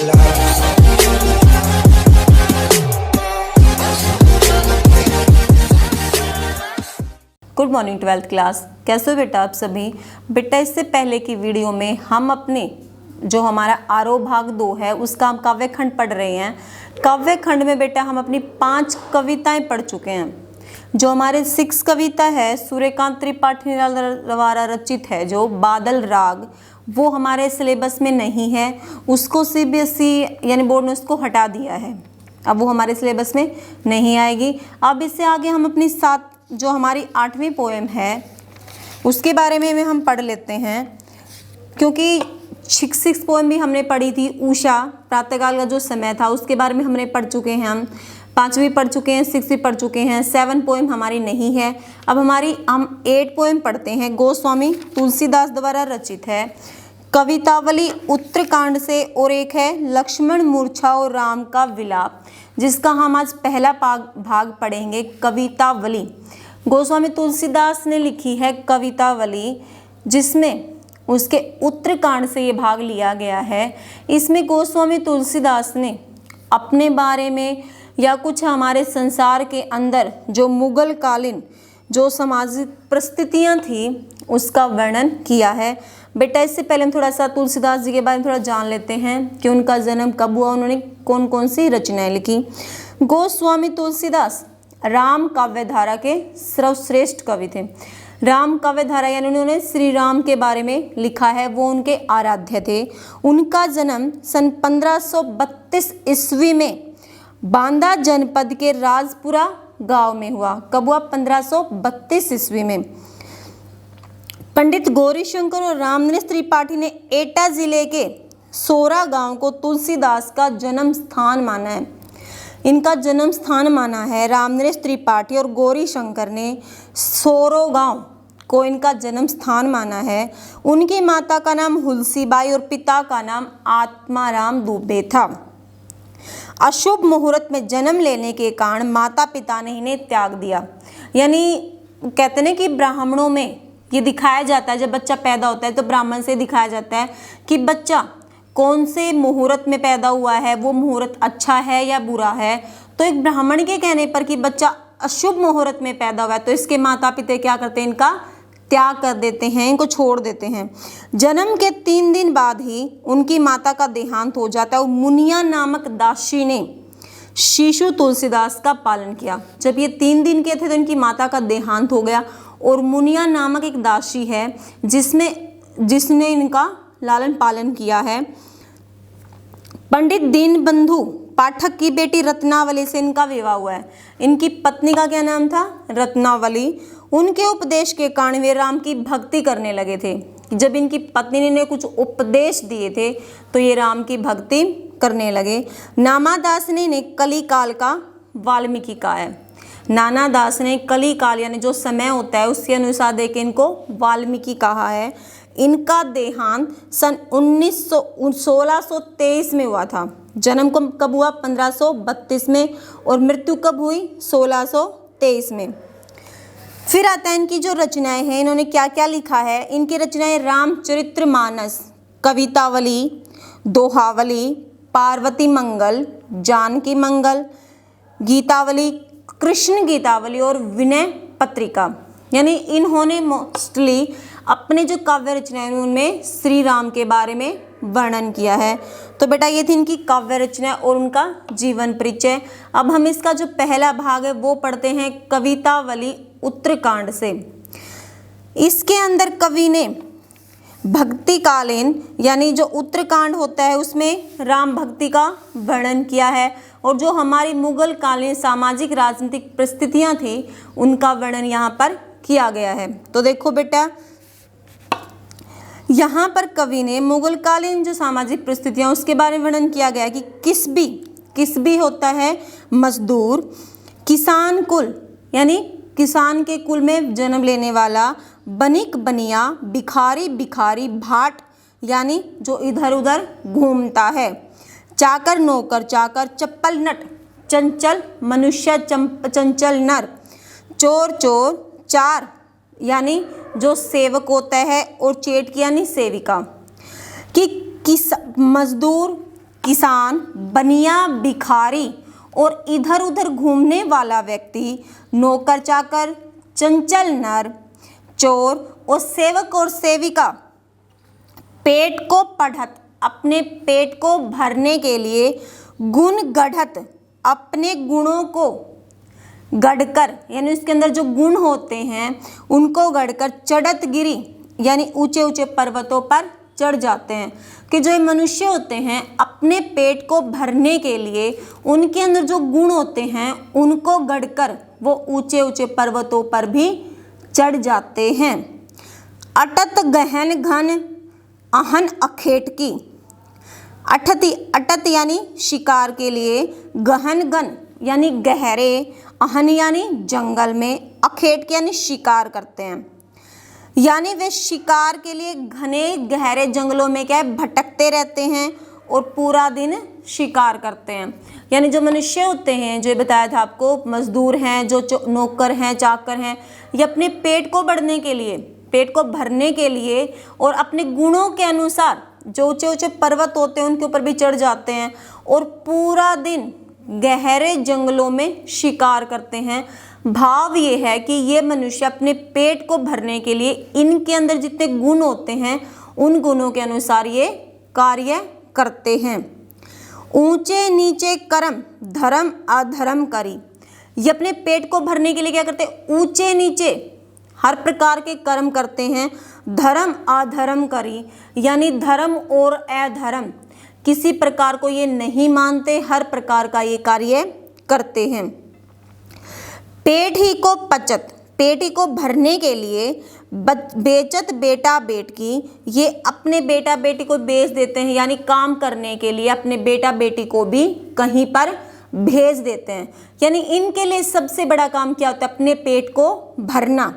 Good morning 12th class. कैसे हो बेटा आप सभी? बेटा इससे पहले की वीडियो में हम अपने जो हमारा आरोह भाग 2 है उसका हम काव्य खंड पढ़ रहे हैं। काव्य खंड में बेटा हम अपनी 5 कविताएं पढ़ चुके हैं। जो हमारे 6 कविता है सूर्यकांत त्रिपाठी द्वारा रचित है, जो बादल राग, वो हमारे सिलेबस में नहीं है। उसको CBSE यानी बोर्ड ने उसको हटा दिया है, अब वो हमारे सिलेबस में नहीं आएगी। अब इससे आगे हम अपनी जो हमारी 8वीं पोएम है उसके बारे में हम पढ़ लेते हैं, क्योंकि 6 पोएम भी हमने पढ़ी थी। उषा प्रातःकाल का जो समय था उसके बारे में हमने पढ़ चुके हैं। हम 5 भी पढ़ चुके हैं, 6 भी पढ़ चुके हैं। 7 पोएम हमारी नहीं है। अब हम 8 पोएम पढ़ते हैं। गोस्वामी तुलसीदास द्वारा रचित है कवितावली उत्तरकांड से, और एक है लक्ष्मण मूर्छा और राम का विलाप, जिसका हम आज पहला भाग पढ़ेंगे। कवितावली गोस्वामी तुलसीदास ने लिखी है कवितावली, जिसमें उसके उत्तरकांड से ये भाग लिया गया है। इसमें गोस्वामी तुलसीदास ने अपने बारे में या कुछ हमारे संसार के अंदर जो मुगल कालीन जो सामाजिक परिस्थितियाँ थी उसका वर्णन किया है। बेटा इससे पहले हम थोड़ा सा तुलसीदास जी के बारे में थोड़ा जान लेते हैं कि उनका जन्म कब हुआ, उन्होंने कौन कौन सी रचनाएं लिखी। गोस्वामी तुलसीदास राम काव्य धारा के सर्वश्रेष्ठ कवि थे। राम काव्य धारा यानी उन्होंने श्री राम के बारे में लिखा है, वो उनके आराध्य थे। उनका जन्म सन 1532 ईस्वी में बांदा जनपद के राजपुरा गांव में हुआ। कब हुआ? 1532 ईस्वी में। पंडित गौरीशंकर और रामनरेश त्रिपाठी ने एटा जिले के सोरा गांव को तुलसीदास का जन्म स्थान माना है। इनका जन्म स्थान माना है। रामनरेश त्रिपाठी और गौरीशंकर ने सोरो गांव को इनका जन्म स्थान माना है। उनकी माता का नाम हुलसीबाई और पिता का नाम आत्माराम दुबे था। अशुभ मुहूर्त में जन्म लेने के कारण माता पिता ने इन्हें त्याग दिया। यानी कहते हैं कि ब्राह्मणों में ये दिखाया जाता है, जब बच्चा पैदा होता है तो ब्राह्मण से दिखाया जाता है कि बच्चा कौन से मुहूर्त में पैदा हुआ है, वो मुहूर्त अच्छा है या बुरा है। तो एक ब्राह्मण के कहने पर कि बच्चा अशुभ मुहूर्त में पैदा हुआ है तो इसके माता पिता क्या करते हैं, इनका त्याग कर देते हैं, इनको छोड़ देते हैं। जन्म के 3 दिन बाद ही उनकी माता का देहांत हो जाता है और मुनिया नामक दासी ने शिशु तुलसीदास का पालन किया। जब ये 3 दिन के थे तो इनकी माता का देहांत हो गया, और मुनिया नामक एक दासी है जिसने इनका लालन पालन किया है। पंडित दीनबंधु पाठक की बेटी रत्नावली से इनका विवाह हुआ है। इनकी पत्नी का क्या नाम था? रत्नावली। उनके उपदेश के कारण वे राम की भक्ति करने लगे थे। जब इनकी पत्नी ने कुछ उपदेश दिए थे तो ये राम की भक्ति करने लगे। नानादास ने कली काल का वाल्मीकि कहा है। नानादास ने कली काल यानी जो समय होता है उसके अनुसार देके इनको वाल्मीकि कहा है। इनका देहांत सन 1623 में हुआ था। जन्म कब हुआ? 1532 में, और मृत्यु कब हुई? 1623 में। फिर आता है इनकी जो रचनाएं हैं, इन्होंने क्या क्या लिखा है। इनकी रचनाएं रामचरितमानस, कवितावली, दोहावली, पार्वती मंगल, जानकी मंगल, गीतावली, कृष्ण गीतावली और विनय पत्रिका। यानी इन्होंने मोस्टली अपने जो काव्य रचनाएं उनमें श्री राम के बारे में वर्णन किया है। तो बेटा ये थी इनकी काव्य रचना और उनका जीवन परिचय। अब हम इसका जो पहला भाग है वो पढ़ते हैं कवितावली उत्तरकांड से। इसके अंदर कवि ने भक्तिकालीन यानी जो उत्तरकांड होता है उसमें राम भक्ति का वर्णन किया है, और जो हमारी मुगल कालीन सामाजिक राजनीतिक परिस्थितियां थी उनका वर्णन यहाँ पर किया गया है। तो देखो बेटा यहाँ पर कवि ने मुगल कालीन जो सामाजिक परिस्थितियां उसके बारे में वर्णन किया गया कि किसबी होता है मजदूर, किसान कुल यानी किसान के कुल में जन्म लेने वाला, बनिक बनिया, भिखारी, भाट यानी जो इधर उधर घूमता है, चाकर नौकर चाकर, चप्पल नट चंचल मनुष्य चंचल नर, चोर चार यानी जो सेवक होता है, और चेटकी यानी सेविका। कि किस मजदूर, किसान, बनिया, भिखारी और इधर उधर घूमने वाला व्यक्ति, नौकर चाकर, चंचल नर, चोर और सेवक और सेविका पेट को पढ़त, अपने पेट को भरने के लिए, गुण गढ़त, अपने गुणों को गढ़कर, यानी उसके अंदर जो गुण होते हैं उनको गढ़कर, चढ़त गिरी, यानी ऊंचे ऊंचे पर्वतों पर चढ़ जाते हैं। कि जो ये मनुष्य होते हैं अपने पेट को भरने के लिए उनके अंदर जो गुण होते हैं उनको गढ़कर वो ऊंचे ऊंचे पर्वतों पर भी चढ़ जाते हैं। अटत गहन घन अहन अखेटकी, अटत यानी शिकार के लिए, गहन घन यानी गहरे, अहन यानी जंगल में, अखेट यानी शिकार करते हैं, यानी वे शिकार के लिए घने गहरे जंगलों में क्या है भटकते रहते हैं और पूरा दिन शिकार करते हैं। यानी जो मनुष्य होते हैं, जो बताया था आपको, मजदूर हैं, जो नौकर हैं, चाकर हैं, ये अपने पेट को बढ़ने के लिए, पेट को भरने के लिए और अपने गुणों के अनुसार जो ऊंचे ऊंचे पर्वत होते हैं उनके ऊपर भी चढ़ जाते हैं और पूरा दिन गहरे जंगलों में शिकार करते हैं। भाव ये है कि ये मनुष्य अपने पेट को भरने के लिए इनके अंदर जितने गुण होते हैं उन गुणों के अनुसार ये कार्य करते हैं। ऊंचे नीचे कर्म धर्म अधर्म करी, ये अपने पेट को भरने के लिए क्या करते हैं, ऊंचे नीचे हर प्रकार के कर्म करते हैं। धर्म अधर्म करी, यानी धर्म और अधर्म किसी प्रकार को ये नहीं मानते, हर प्रकार का ये कार्य करते हैं। पेट ही को पचत, पेट ही को भरने के लिए, बेचत बेटा बेटकी, ये अपने बेटा बेटी को बेच देते हैं, यानी काम करने के लिए अपने बेटा बेटी को भी कहीं पर भेज देते हैं। यानी इनके लिए सबसे बड़ा काम क्या होता है, अपने पेट को भरना।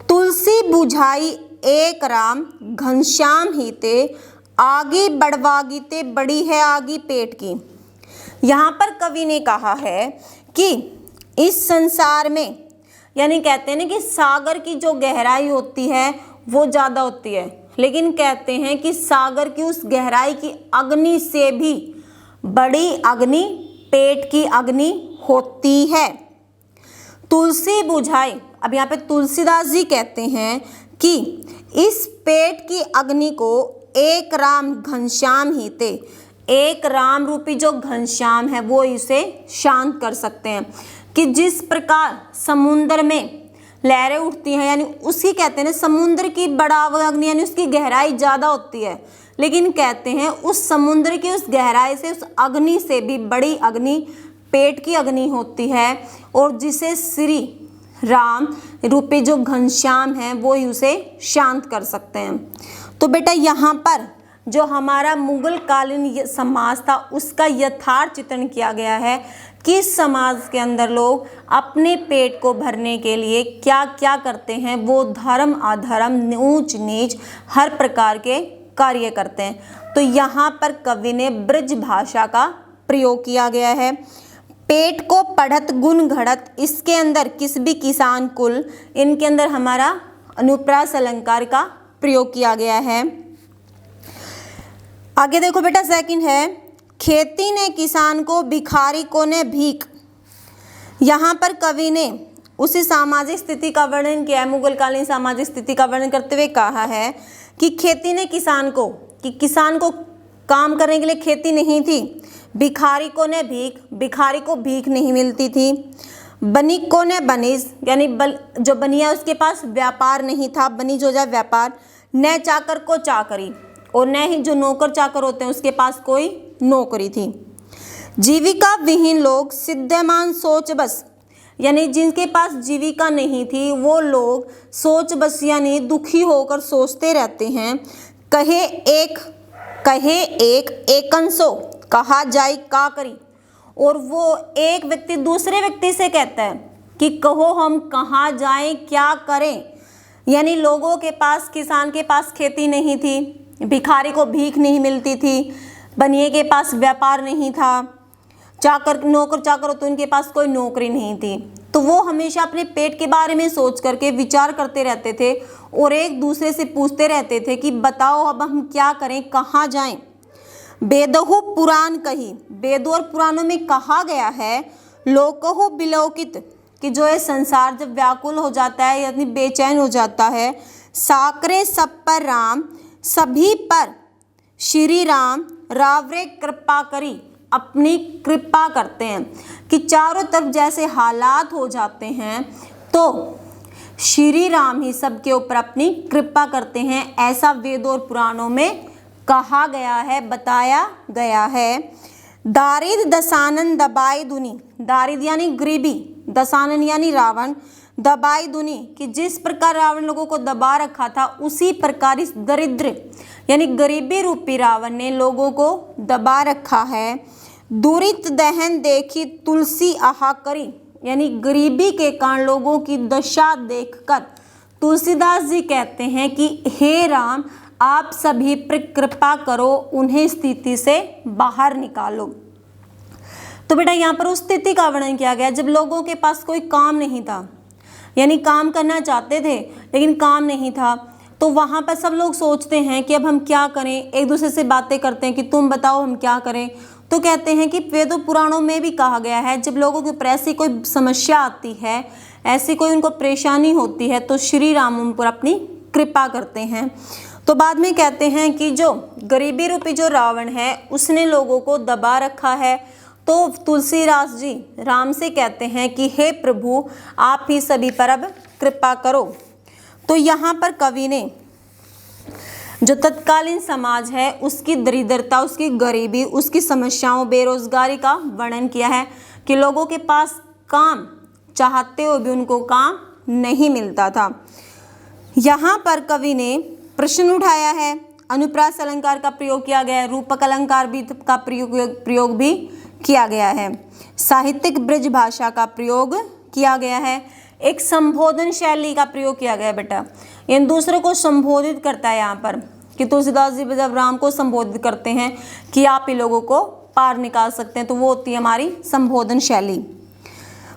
तुलसी बुझाई एक राम घनश्याम ही ते, आगे बढ़वागी ते, बड़ी है आगी पेट की। यहाँ पर कवि ने कहा है कि इस संसार में, यानी कहते हैं ना कि सागर की जो गहराई होती है वो ज़्यादा होती है, लेकिन कहते हैं कि सागर की उस गहराई की अग्नि से भी बड़ी अग्नि पेट की अग्नि होती है। तुलसी बुझाई, अब यहाँ पे तुलसीदास जी कहते हैं कि इस पेट की अग्नि को एक राम घनश्याम ही ते, एक राम रूपी जो घनश्याम है वो इसे शांत कर सकते हैं। कि जिस प्रकार समुद्र में लहरें उठती हैं, यानी उसकी कहते हैं ना समुद्र की बड़ा अग्नि, यानी उसकी गहराई ज़्यादा होती है, लेकिन कहते हैं उस समुद्र की उस गहराई से, उस अग्नि से भी बड़ी अग्नि पेट की अग्नि होती है और जिसे श्री राम रूपी जो घनश्याम हैं वो ही उसे शांत कर सकते हैं। तो बेटा यहाँ पर जो हमारा मुगल कालीन समाज था उसका यथार्थ चित्रण किया गया है कि समाज के अंदर लोग अपने पेट को भरने के लिए क्या क्या करते हैं, वो धर्म अधर्म ऊंच नीच हर प्रकार के कार्य करते हैं। तो यहाँ पर कवि ने ब्रज भाषा का प्रयोग किया गया है। पेट को पढ़त गुण घड़त, इसके अंदर किस भी किसान कुल, इनके अंदर हमारा अनुप्रास अलंकार का प्रयोग किया गया है। आगे देखो बेटा सेकंड है, खेती ने किसान को भिखारी को ने भीख। यहाँ पर कवि ने उसी सामाजिक स्थिति का वर्णन किया है, मुगल कालीन सामाजिक स्थिति का वर्णन करते हुए कहा है कि खेती ने किसान को, कि किसान को काम करने के लिए खेती नहीं थी, भिखारी को ने भीख, भिखारी को भीख नहीं मिलती थी, बनिक को ने बनिज, यानी जो बनिया उसके पास व्यापार नहीं था, बनिज हो जाए व्यापार, न चाकर को चाकरी, और न ही जो नौकर चाकर होते हैं उसके पास कोई नौकरी थी। जीविका विहीन लोग सिद्धमान सोच बस, यानी जिनके पास जीविका नहीं थी वो लोग सोच बस यानी दुखी होकर सोचते रहते हैं। कहे एक एकंसो, कहा जाए का करी, और वो एक व्यक्ति दूसरे व्यक्ति से कहता है कि कहो हम कहाँ जाएं क्या करें। यानी लोगों के पास, किसान के पास खेती नहीं थी, भिखारी को भीख नहीं मिलती थी, बनिए के पास व्यापार नहीं था, चाकर नौकर चाकर तो उनके पास कोई नौकरी नहीं थी, तो वो हमेशा अपने पेट के बारे में सोच करके विचार करते रहते थे और एक दूसरे से पूछते रहते थे कि बताओ अब हम क्या करें, कहाँ जाएं। वेदहु पुराण कही, वेदों और पुराणों में कहा गया है, लोकहु विलोकित, कि जो ये संसार जब व्याकुल हो जाता है यानी बेचैन हो जाता है, साकरे सब पर राम, सभी पर श्री राम रावरे कृपा करी, अपनी कृपा करते हैं, कि चारों तरफ जैसे हालात हो जाते हैं तो श्री राम ही सबके ऊपर अपनी कृपा करते हैं, ऐसा वेदों और पुराणों में कहा गया है, बताया गया है। दारिद दसानन दबाई दुनी, दारिद यानी गरीबी, दसानन यानी रावण, दबाई दुनी, कि जिस प्रकार रावण लोगों को दबा रखा था उसी प्रकार इस दरिद्र यानी गरीबी रूपी रावण ने लोगों को दबा रखा है। दुरित दहन देखी तुलसी आहा करी, यानी गरीबी के कारण लोगों की दशा देखकर तुलसीदास जी कहते हैं कि हे राम आप सभी पर कृपा करो, उन्हें स्थिति से बाहर निकालो। तो बेटा यहाँ पर उस स्थिति का वर्णन किया गया जब लोगों के पास कोई काम नहीं था, यानी काम करना चाहते थे लेकिन काम नहीं था, तो वहाँ पर सब लोग सोचते हैं कि अब हम क्या करें, एक दूसरे से बातें करते हैं कि तुम बताओ हम क्या करें। तो कहते हैं कि वेदों पुराणों में भी कहा गया है जब लोगों के ऊपर ऐसी कोई समस्या आती है, ऐसी कोई उनको परेशानी होती है तो श्री राम उन पर अपनी कृपा करते हैं। तो बाद में कहते हैं कि जो गरीबी रूपी जो रावण है उसने लोगों को दबा रखा है, तो तुलसीदास जी राम से कहते हैं कि हे प्रभु आप ही सभी पर अब कृपा करो। तो यहाँ पर कवि ने जो तत्कालीन समाज है उसकी दरिद्रता, उसकी गरीबी, उसकी समस्याओं, बेरोजगारी का वर्णन किया है कि लोगों के पास काम चाहते हुए भी उनको काम नहीं मिलता था। यहाँ पर कवि ने प्रश्न उठाया है, अनुप्रास अलंकार का प्रयोग किया गया है, रूपक अलंकार भी का प्रयोग भी किया गया है, साहित्यिक ब्रज भाषा का प्रयोग किया गया है, एक संबोधन शैली का प्रयोग किया गया है। बेटा इन दूसरों को संबोधित करता है यहाँ पर कि तुलसीदास जी जब राम को संबोधित करते हैं कि आप ही लोगों को पार निकाल सकते हैं, तो वो होती है हमारी संबोधन शैली।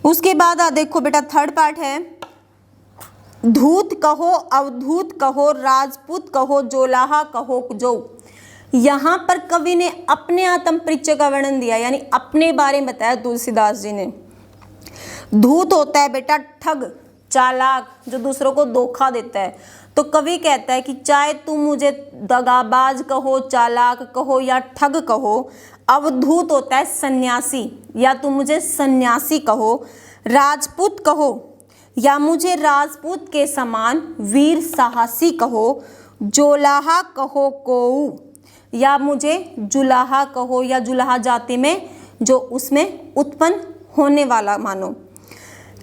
उसके बाद देखो बेटा थर्ड पार्ट है, धूत कहो अवधूत कहो राजपूत कहो जोलाहा कहो जो। यहाँ पर कवि ने अपने आत्म परिचय का वर्णन दिया, यानी अपने बारे में बताया तुलसीदास जी ने। धूत होता है बेटा ठग, चालाक, जो दूसरों को धोखा देता है। तो कवि कहता है कि चाहे तुम मुझे दगाबाज कहो, चालाक कहो या ठग कहो। अवधूत होता है सन्यासी, या तुम मुझे सन्यासी कहो। राजपूत कहो या मुझे राजपूत के समान वीर साहसी कहो। जोलाहा कहो कोऊ, या मुझे जुलाहा कहो, या जुलाहा जाति में जो उसमें उत्पन्न होने वाला मानो।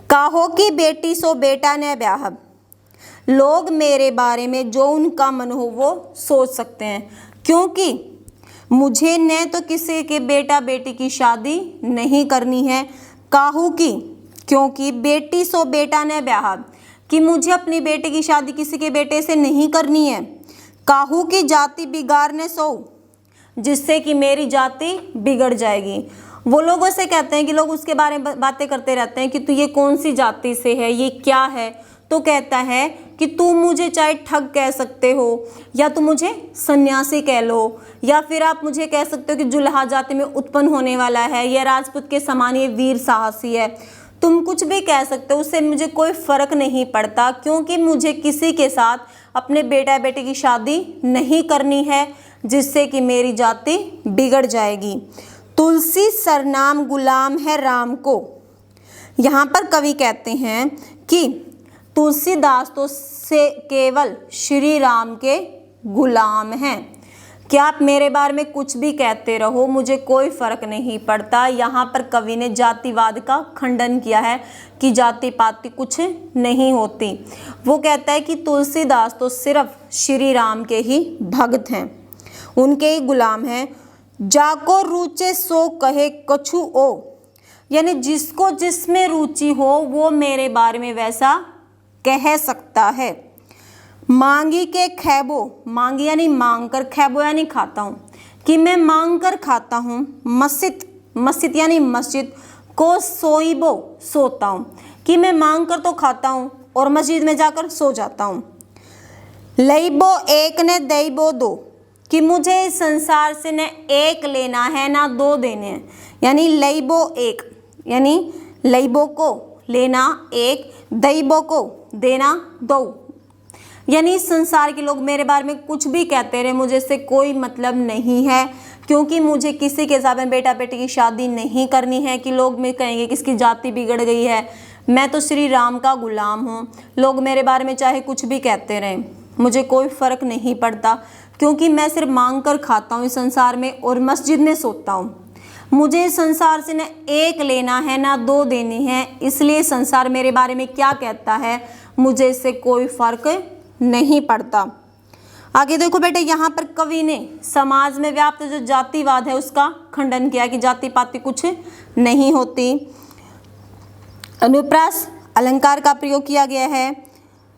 काहो की बेटी सो बेटा ने ब्याह, लोग मेरे बारे में जो उनका मन हो वो सोच सकते हैं, क्योंकि मुझे न तो किसी के बेटा बेटी की शादी नहीं करनी है। काहू की, क्योंकि बेटी सो बेटा ने ब्याह, कि मुझे अपनी बेटी की शादी किसी के बेटे से नहीं करनी है। काहू की जाति बिगाड़ने सो, जिससे कि मेरी जाति बिगड़ जाएगी। वो लोगों से कहते हैं कि लोग उसके बारे में बातें करते रहते हैं कि तू ये कौन सी जाति से है, ये क्या है। तो कहता है कि तू मुझे चाहे ठग कह सकते हो, या तू मुझे सन्यासी कह लो, या फिर आप मुझे कह सकते हो कि जुलाहा जाति में उत्पन्न होने वाला है, या राजपूत के समान ये वीर साहसी है। तुम कुछ भी कह सकते हो, उससे मुझे कोई फर्क नहीं पड़ता, क्योंकि मुझे किसी के साथ अपने बेटा बेटी की शादी नहीं करनी है, जिससे कि मेरी जाति बिगड़ जाएगी। तुलसी सरनाम गुलाम है राम को। यहाँ पर कवि कहते हैं कि तुलसीदास तो से केवल श्री राम के गुलाम हैं, कि आप मेरे बारे में कुछ भी कहते रहो, मुझे कोई फर्क नहीं पड़ता। यहाँ पर कवि ने जातिवाद का खंडन किया है कि जाति पाति कुछ नहीं होती। वो कहता है कि तुलसीदास तो सिर्फ श्री राम के ही भक्त हैं, उनके ही गुलाम हैं। जाको रुचे सो कहे कछु ओ, यानी जिसको जिसमें रुचि हो वो मेरे बारे में वैसा कह सकता है। मांगी के खैबो, मांगी यानी मांग कर, खैबो यानी खाता हूँ, कि मैं मांग कर खाता हूँ। मस्जिद, मस्जिद यानी मस्जिद को सोईबो, सोता हूँ, कि मैं मांग कर तो खाता हूँ और मस्जिद में जाकर सो जाता हूँ। लईबो एक ने दईबो दो, कि मुझे इस संसार से न एक लेना है ना दो देने हैं, यानी लइबो एक, यानी लइबो को लेना एक, दैबो को देना दो। यानी इस संसार के लोग मेरे बारे में कुछ भी कहते रहे, मुझे इससे कोई मतलब नहीं है, क्योंकि मुझे किसी के साथ में बेटा बेटी की शादी नहीं करनी है कि लोग मैं कहेंगे कि इसकी जाति बिगड़ गई है। मैं तो श्री राम का गुलाम हूँ। लोग मेरे बारे में चाहे कुछ भी कहते रहें, मुझे कोई फ़र्क नहीं पड़ता, क्योंकि मैं सिर्फ मांग कर खाता हूँ इस संसार में और मस्जिद में सोता हूँ। मुझे इस संसार से न एक लेना है ना दो देनी है, इसलिए संसार मेरे बारे में क्या कहता है मुझे इससे कोई फ़र्क नहीं पड़ता। आगे देखो बेटे, यहाँ पर कवि ने समाज में व्याप्त जो जातिवाद है उसका खंडन किया कि जाति पाति कुछ नहीं होती। अनुप्रास अलंकार का प्रयोग किया गया है,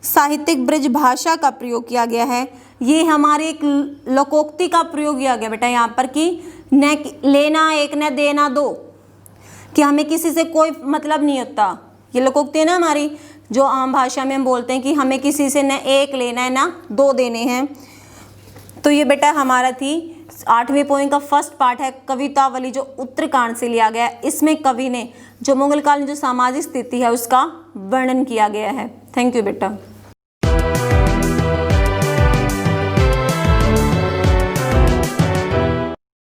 साहित्यिक ब्रज भाषा का प्रयोग किया गया है। ये हमारे एक लोकोक्ति का प्रयोग किया गया बेटा यहाँ पर कि न लेना एक न देना दो, कि हमें किसी से कोई मतलब नहीं होता। ये लोकोक्ति है ना हमारी, जो आम भाषा में हम बोलते हैं कि हमें किसी से न एक लेना है ना दो देने हैं। तो ये बेटा हमारा थी 8वें पोएम का फर्स्ट पार्ट है कवितावली, जो उत्तरकांड से लिया गया है। इसमें कवि ने जो मुगल काल में जो सामाजिक स्थिति है उसका वर्णन किया गया है। थैंक यू बेटा।